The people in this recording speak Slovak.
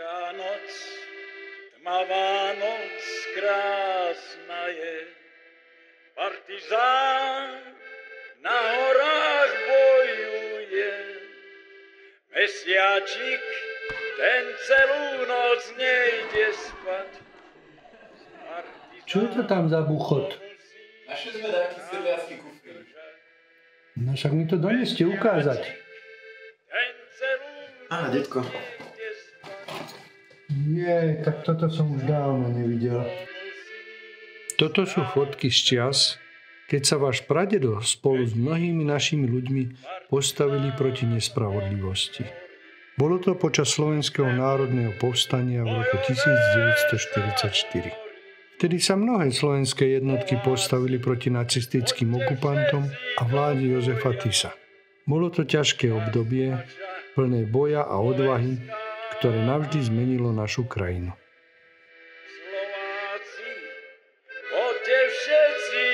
Česká noc, tmavá noc krásna je. Partizán na horách bojuje. Mesiačik, ten celú noc nejde spať. Čo je to tam za buchot? Našli sme nejaký sedliacký kufrík. No však mi to doneste ukázať. Á, detko. Nie, tak toto som už dávno nevidel. Toto sú fotky z čias, keď sa váš pradedo spolu s mnohými našimi ľuďmi postavili proti nespravodlivosti. Bolo to počas Slovenského národného povstania v roku 1944. Vtedy sa mnohé slovenské jednotky postavili proti nacistickým okupantom a vláde Jozefa Tisa. Bolo to ťažké obdobie, plné boja a odvahy, ktoré navždy zmenilo našu krajinu. Slováci, poďte všetci